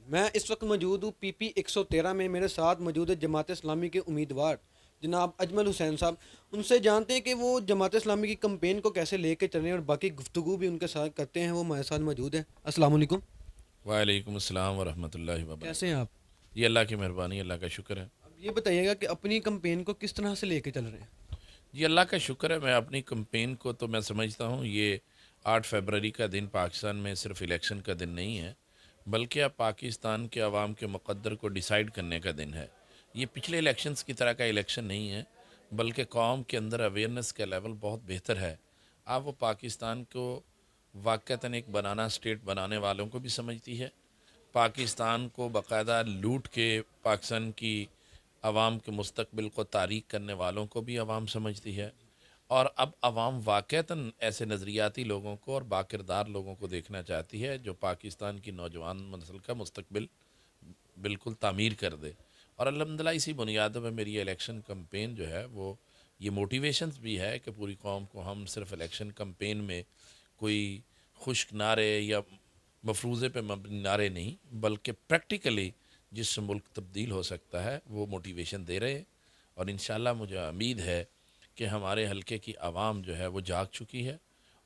میں اس وقت موجود ہوں PP 113 میں. میرے ساتھ موجود ہے جماعت اسلامی کے امیدوار جناب اجمل حسین صاحب. ان سے جانتے ہیں کہ وہ جماعت اسلامی کی کمپین کو کیسے لے کے چل رہے ہیں اور باقی گفتگو بھی ان کے ساتھ کرتے ہیں. وہ ہمارے ساتھ موجود ہیں. السلام علیکم. وعلیکم السلام ورحمۃ اللہ کیسے ہیں وبرکاتہ. آپ؟ جی اللہ کی مہربانی، اللہ کا شکر ہے. اب یہ بتائیے گا کہ اپنی کمپین کو کس طرح سے لے کے چل رہے ہیں؟ جی اللہ کا شکر ہے. میں اپنی کمپین کو تو میں سمجھتا ہوں یہ 8 فروری کا دن پاکستان میں صرف الیکشن کا دن نہیں ہے، بلکہ اب پاکستان کے عوام کے مقدر کو ڈیسائیڈ کرنے کا دن ہے. یہ پچھلے الیکشنز کی طرح کا الیکشن نہیں ہے، بلکہ قوم کے اندر اویئرنیس کا لیول بہت بہتر ہے. اب وہ پاکستان کو واقعتاً ایک بنانا اسٹیٹ بنانے والوں کو بھی سمجھتی ہے، پاکستان کو باقاعدہ لوٹ کے پاکستان کی عوام کے مستقبل کو تاریک کرنے والوں کو بھی عوام سمجھتی ہے. اور اب عوام واقعتاً ایسے نظریاتی لوگوں کو اور باکردار لوگوں کو دیکھنا چاہتی ہے جو پاکستان کی نوجوان نسل کا مستقبل بالکل تعمیر کر دے. اور الحمدللہ اسی بنیادوں پہ میری الیکشن کمپین جو ہے وہ یہ موٹیویشنز بھی ہے کہ پوری قوم کو ہم صرف الیکشن کمپین میں کوئی خشک نعرے یا مفروضے پہ مبنی نعرے نہیں، بلکہ پریکٹیکلی جس سے ملک تبدیل ہو سکتا ہے وہ موٹیویشن دے رہے ہیں. اور انشاءاللہ مجھے امید ہے کہ ہمارے حلقے کی عوام جو ہے وہ جاگ چکی ہے،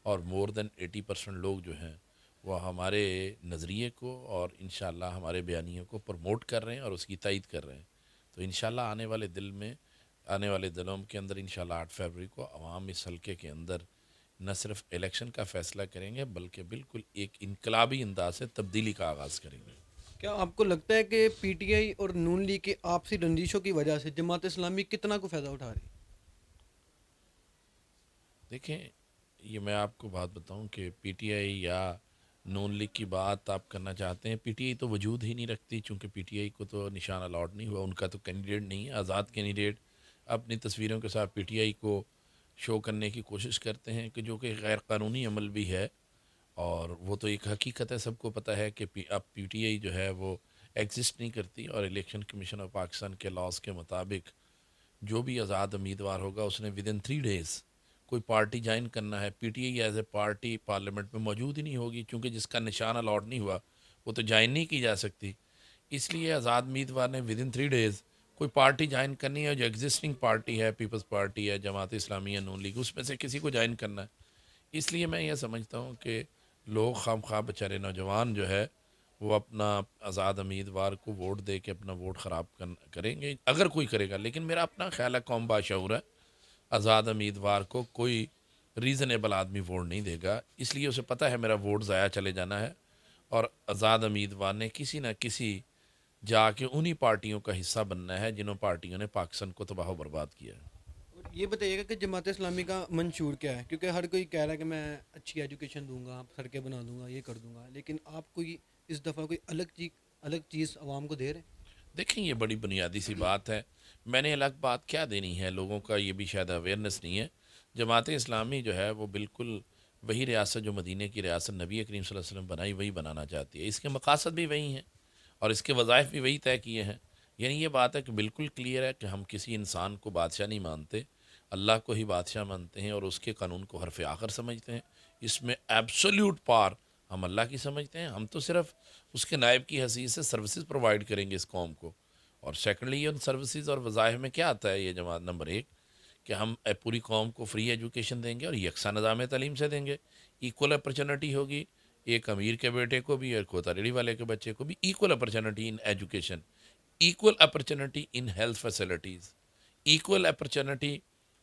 اور مور دین 80% لوگ جو ہیں وہ ہمارے نظریے کو اور انشاءاللہ ہمارے بیانیوں کو پروموٹ کر رہے ہیں اور اس کی تائید کر رہے ہیں. تو انشاءاللہ آنے والے دنوں کے اندر انشاءاللہ 8 فروری کو عوام اس حلقے کے اندر نہ صرف الیکشن کا فیصلہ کریں گے بلکہ بالکل ایک انقلابی انداز سے تبدیلی کا آغاز کریں گے. کیا آپ کو لگتا ہے کہ PTI اور نون لیگ کے آپسی رنجشوں کی وجہ سے جماعت اسلامی کتنا کو فائدہ اٹھا رہی ہے؟ دیکھیں، یہ میں آپ کو بات بتاؤں کہ پی ٹی آئی یا نون لیگ کی بات آپ کرنا چاہتے ہیں. پی ٹی آئی تو وجود ہی نہیں رکھتی، چونکہ پی ٹی آئی کو تو نشان الاٹ نہیں ہوا، ان کا تو کینڈیڈیٹ نہیں ہے. آزاد کینڈیڈیٹ اپنی تصویروں کے ساتھ پی ٹی آئی کو شو کرنے کی کوشش کرتے ہیں، کہ جو کہ غیر قانونی عمل بھی ہے. اور وہ تو ایک حقیقت ہے، سب کو پتہ ہے کہ اب پی ٹی آئی جو ہے وہ ایگزسٹ نہیں کرتی. اور الیکشن کمیشن آف پاکستان کے لاز کے مطابق جو بھی آزاد امیدوار ہوگا اس نے ودن 3 days کوئی پارٹی جوائن کرنا ہے. P T I as a party parliament میں موجود ہی نہیں ہوگی، چونکہ جس کا نشان الاٹ نہیں ہوا وہ تو جوائن نہیں کی جا سکتی. اس لیے آزاد امیدوار نے ودن 3 days کوئی پارٹی جوائن کرنی ہے. جو ایگزسٹنگ پارٹی ہے، پیپلز پارٹی ہے، جماعت اسلامی ہے، نون لیگ، اس میں سے کسی کو جوائن کرنا ہے. اس لیے میں یہ سمجھتا ہوں کہ لوگ خام خواہ بیچارے نوجوان جو ہے وہ اپنا آزاد امیدوار کو ووٹ دے کے اپنا ووٹ خراب کریں گے اگر کوئی کرے گا. لیکن میرا اپنا خیال ہے قوم باشعور ہے، آزاد امیدوار کو کوئی ریزنیبل آدمی ووٹ نہیں دے گا، اس لیے اسے پتہ ہے میرا ووٹ ضائع چلے جانا ہے. اور آزاد امیدوار نے کسی نہ کسی جا کے انہی پارٹیوں کا حصہ بننا ہے جنہوں پارٹیوں نے پاکستان کو تباہ و برباد کیا ہے. اور یہ بتائیے گا کہ جماعت اسلامی کا منشور کیا ہے؟ کیونکہ ہر کوئی کہہ رہا ہے کہ میں اچھی ایجوکیشن دوں گا، سڑکیں بنا دوں گا، یہ کر دوں گا، لیکن آپ کوئی اس دفعہ کوئی الگ چیز عوام کو دے رہے ہیں؟ دیکھیں یہ بڑی بنیادی سی بات ہے. میں نے الگ بات کیا دینی ہے، لوگوں کا یہ بھی شاید اویئرنیس نہیں ہے. جماعت اسلامی جو ہے وہ بالکل وہی ریاست جو مدینہ کی ریاست نبی کریم صلی اللہ علیہ وسلم بنائی وہی بنانا چاہتی ہے. اس کے مقاصد بھی وہی ہیں اور اس کے وظائف بھی وہی طے کیے ہیں. یعنی یہ بات ہے کہ بالکل کلیئر ہے کہ ہم کسی انسان کو بادشاہ نہیں مانتے، اللہ کو ہی بادشاہ مانتے ہیں اور اس کے قانون کو حرف آخر سمجھتے ہیں. اس میں ایبسولوٹ پار ہم اللہ کی سمجھتے ہیں. ہم تو صرف اس کے نائب کی حیثیت سے سروسز پرووائڈ کریں گے اس قوم کو. اور سیکنڈلی ان سروسز اور وظائف میں کیا آتا ہے، یہ جماعت نمبر 1 کہ ہم پوری قوم کو فری ایجوکیشن دیں گے اور یکساں نظام تعلیم سے دیں گے. ایکول اپرچونٹی ہوگی، ایک امیر کے بیٹے کو بھی اور کوتا ریڑھی والے کے بچے کو بھی equal opportunity in education, equal opportunity in health facilities, equal opportunity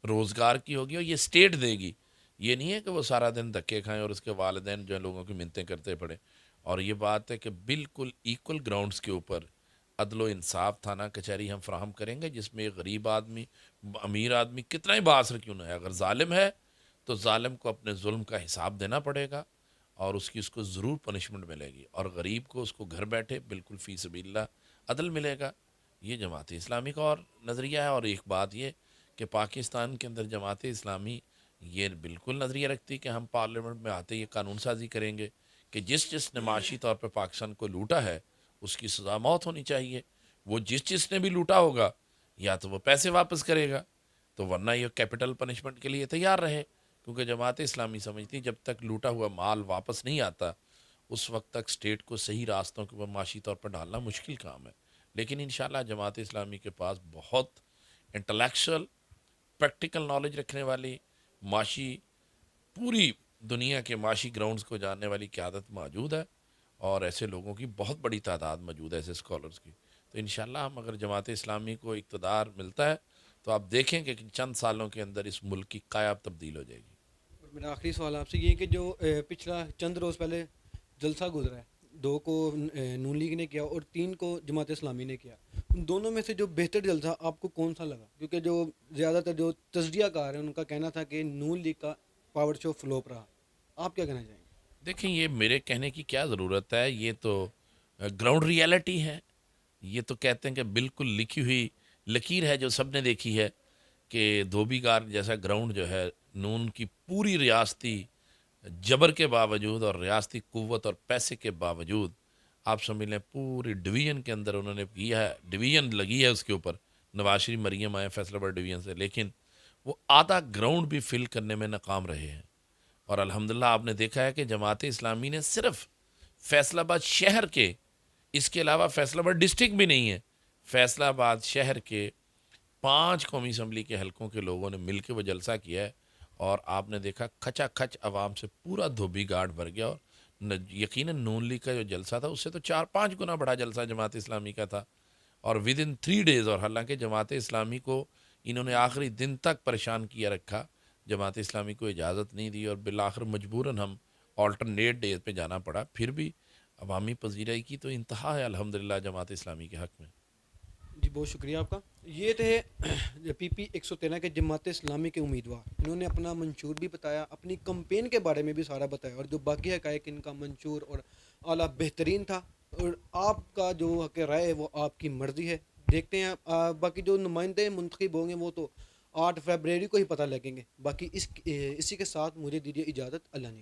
روزگار کی ہوگی اور یہ اسٹیٹ دے گی. یہ نہیں ہے کہ وہ سارا دن دھکے کھائیں اور اس کے والدین جو ہے لوگوں کی منتیں کرتے پڑے. اور یہ بات ہے کہ بالکل ایکول گراؤنڈز کے اوپر عدل و انصاف تھانہ کچہری ہم فراہم کریں گے، جس میں ایک غریب آدمی، امیر آدمی کتنا ہی باثر کیوں نہ ہے، اگر ظالم ہے تو ظالم کو اپنے ظلم کا حساب دینا پڑے گا اور اس کو ضرور پنشمنٹ ملے گی. اور غریب کو اس کو گھر بیٹھے بالکل فی سبیل اللہ عدل ملے گا. یہ جماعت اسلامی کا اور نظریہ ہے. اور ایک بات یہ کہ پاکستان کے اندر جماعت اسلامی یہ بالکل نظریہ رکھتی کہ ہم پارلیمنٹ میں آتے یہ قانون سازی کریں گے کہ جس نے معاشی طور پہ پاکستان کو لوٹا ہے اس کی سزا موت ہونی چاہیے. وہ جس نے بھی لوٹا ہوگا یا تو وہ پیسے واپس کرے گا، تو ورنہ یہ کیپٹل پنشمنٹ کے لیے تیار رہے. کیونکہ جماعت اسلامی سمجھتی جب تک لوٹا ہوا مال واپس نہیں آتا اس وقت تک اسٹیٹ کو صحیح راستوں کے اوپر معاشی طور پر ڈالنا مشکل کام ہے. لیکن انشاءاللہ جماعت اسلامی کے پاس بہت انٹلیکچوئل پریکٹیکل نالج رکھنے والی معاشی پوری دنیا کے معاشی گراؤنڈز کو جاننے والی قیادت موجود ہے، اور ایسے لوگوں کی بہت بڑی تعداد موجود ہے، ایسے اسکالرز کی. تو انشاءاللہ ہم اگر جماعت اسلامی کو اقتدار ملتا ہے تو آپ دیکھیں کہ چند سالوں کے اندر اس ملک کی کایا تبدیل ہو جائے گی. اور میرا آخری سوال آپ سے یہ ہے کہ جو پچھلا چند روز پہلے جلسہ گزرا ہے، 2 کو نون لیگ نے کیا اور 3 کو جماعت اسلامی نے کیا، ان دونوں میں سے جو بہتر جلسہ آپ کو کون سا لگا؟ کیونکہ جو زیادہ تر جو تجزیہ کار ہیں ان کا کہنا تھا کہ نون لیگ کا پاور شو فلوپ رہا. آپ کیا کہنا چاہیں گے؟ دیکھیں یہ میرے کہنے کی کیا ضرورت ہے، یہ تو گراؤنڈ ریالٹی ہے. یہ تو کہتے ہیں کہ بالکل لکھی ہوئی لکیر ہے جو سب نے دیکھی ہے کہ دھوبی گار جیسا گراؤنڈ جو ہے نون کی پوری ریاستی جبر کے باوجود اور ریاستی قوت اور پیسے کے باوجود آپ سمجھ لیں پوری ڈویژن کے اندر انہوں نے کیا ہے، ڈویژن لگی ہے اس کے اوپر. نواز شریف مریم آئے فیصلہ باد ڈویژن سے، لیکن وہ آدھا گراؤنڈ بھی فل کرنے میں ناکام رہے ہیں. اور الحمدللہ آپ نے دیکھا ہے کہ جماعت اسلامی نے صرف فیصلہ آباد شہر کے، اس کے علاوہ فیصلہ آباد ڈسٹرکٹ بھی نہیں ہے، فیصلہ آباد شہر کے 5 قومی اسمبلی کے حلقوں کے لوگوں نے مل کے وہ جلسہ کیا ہے. اور آپ نے دیکھا کھچا کھچ عوام سے پورا دھوبی گارڈ بھر گیا. اور یقیناً نون لیگ کا جو جلسہ تھا اس سے تو 4-5 گنا بڑا جلسہ جماعت اسلامی کا تھا. اور ود ان 3 days، اور حالانکہ جماعت اسلامی کو انہوں نے آخری دن تک پریشان کیا رکھا، جماعت اسلامی کو اجازت نہیں دی اور بالآخر مجبوراً ہم آلٹرنیٹ ڈیز پہ جانا پڑا. پھر بھی عوامی پذیرائی کی تو انتہا ہے الحمدللہ جماعت اسلامی کے حق میں. جی بہت شکریہ آپ کا. یہ تھے پی 113 کے جماعت اسلامی کے امیدوار. انہوں نے اپنا منشور بھی بتایا، اپنی کمپین کے بارے میں بھی سارا بتایا، اور جو باقی حقائق ان کا منشور اور اعلیٰ بہترین تھا. اور آپ کا جو حق رائے ہے وہ آپ کی مرضی ہے. دیکھتے ہیں باقی جو نمائندے منتخب ہوں گے وہ تو 8 فروری کو ہی پتہ لگیں گے. باقی اسی کے ساتھ مجھے دیجیے اجازت. اللہ نے